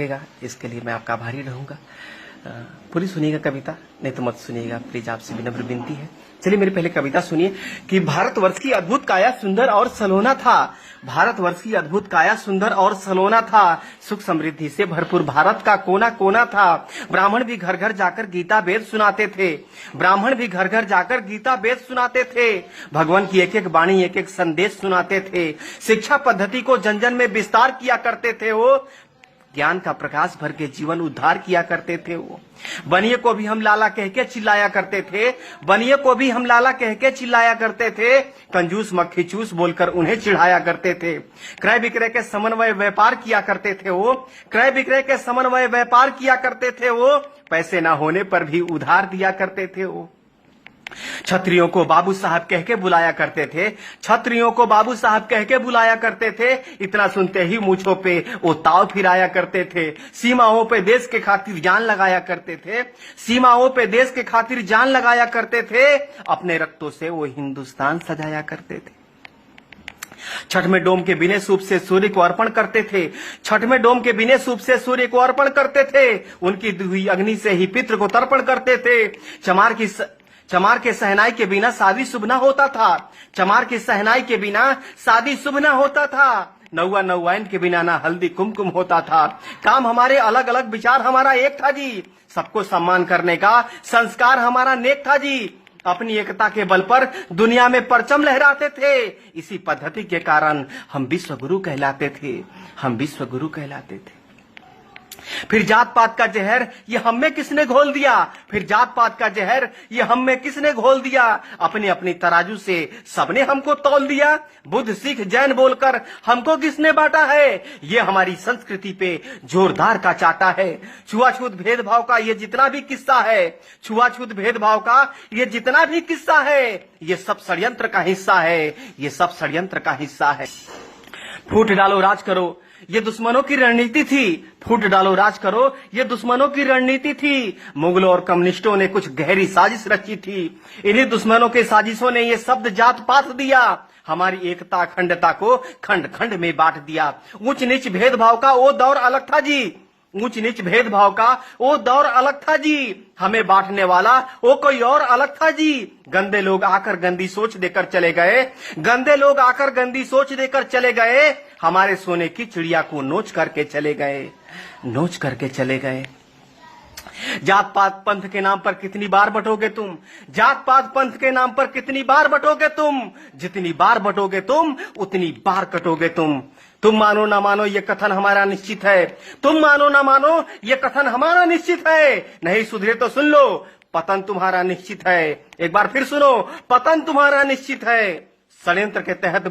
लगेगा, इसके लिए मैं आपका आभारी रहूंगा। पूरी सुनिएगा कविता, नहीं तो मत सुनिएगा प्लीज, आपसे विनम्र विनती है। चलिए मेरी पहले कविता सुनिए कि भारतवर्ष की अद्भुत काया सुंदर और सलोना था। भारतवर्ष की अद्भुत काया सुंदर और सलोना था, सुख समृद्धि से भरपूर भारत का कोना कोना था। ब्राह्मण भी घर घर जाकर गीता वेद सुनाते थे, ब्राह्मण भी घर घर जाकर गीता वेद सुनाते थे। भगवान की एक एक वाणी एक एक संदेश सुनाते थे। शिक्षा पद्धति को जन जन में विस्तार किया करते थे वो, ज्ञान का प्रकाश भर के जीवन उद्धार किया करते थे वो। बनिए को भी हम लाला कह के चिल्लाया करते थे, बनिए को भी हम लाला कह के चिल्लाया करते थे। कंजूस मक्खी चूस बोलकर उन्हें चिढ़ाया करते थे। क्रय विक्रय के समन्वय व्यापार किया करते थे वो, क्रय विक्रय के समन्वय व्यापार किया करते थे वो। पैसे ना होने पर भी उधार दिया करते थे वो। छत्रियों को बाबू साहब कह के बुलाया करते थे, छत्रियों को बाबू साहब कह के बुलाया करते थे। इतना सुनते ही मूंछों पे वो ताव फिराया करते थे। सीमाओं पे देश के खातिर जान लगाया करते थे, सीमाओं पे देश के खातिर जान लगाया करते थे। अपने रक्तों से वो हिंदुस्तान सजाया करते थे। छठ में डोम के बिने सूप से सूर्य को अर्पण करते थे, छठ में डोम के बिने सूप से सूर्य को अर्पण करते थे। उनकी दुही अग्नि से ही पितृ को तर्पण करते थे। चमार के सहनाई के बिना शादी शुभ न होता था, चमार की सहनाई के बिना शादी शुभ न होता था। नौवा नौवाइन के बिना ना हल्दी कुमकुम होता था। काम हमारे अलग अलग, विचार हमारा एक था जी। सबको सम्मान करने का संस्कार हमारा नेक था जी। अपनी एकता के बल पर दुनिया में परचम लहराते थे। इसी पद्धति के कारण हम विश्व गुरु कहलाते थे, हम विश्व गुरु कहलाते थे। फिर जात पात का जहर ये हम में किसने घोल दिया, फिर जात पात का जहर ये हम में किसने घोल दिया। अपनी अपनी तराजू से सबने हमको तौल दिया। बुद्ध सिख जैन बोलकर हमको किसने बांटा है, ये हमारी संस्कृति पे जोरदार का चाटा है। छुआछूत भेदभाव का ये जितना भी किस्सा है, छुआछूत भेदभाव का ये जितना भी किस्सा है, ये सब षड्यंत्र का हिस्सा है, ये सब षड्यंत्र का हिस्सा है। फूट डालो राज करो ये दुश्मनों की रणनीति थी, फूट डालो राज करो ये दुश्मनों की रणनीति थी। मुगलों और कम्युनिस्टों ने कुछ गहरी साजिश रची थी। इन्हीं दुश्मनों के साजिशों ने ये शब्द जात पात दिया, हमारी एकता अखंडता को खंड खंड में बांट दिया। ऊंच नीच भेदभाव का वो दौर अलग था जी, ऊंच नीच भेदभाव का वो दौर अलग था जी। हमें बांटने वाला वो कोई और अलग था जी। गंदे लोग आकर गंदी सोच देकर चले गए, गंदे लोग आकर गंदी सोच देकर चले गए। हमारे सोने की चिड़िया को नोच करके चले गए, नोच करके चले गए। जात पात पंथ के नाम पर कितनी बार बटोगे तुम, जात पात पंथ के नाम पर कितनी बार बटोगे तुम। जितनी बार बटोगे तुम उतनी बार कटोगे तुम। तुम मानो ना मानो ये कथन हमारा निश्चित है, तुम मानो ना मानो ये कथन हमारा निश्चित है। नहीं सुधरे तो सुन लो, पतन तुम्हारा निश्चित है। एक बार फिर सुनो, पतन तुम्हारा निश्चित है। षड्यंत्र के तहत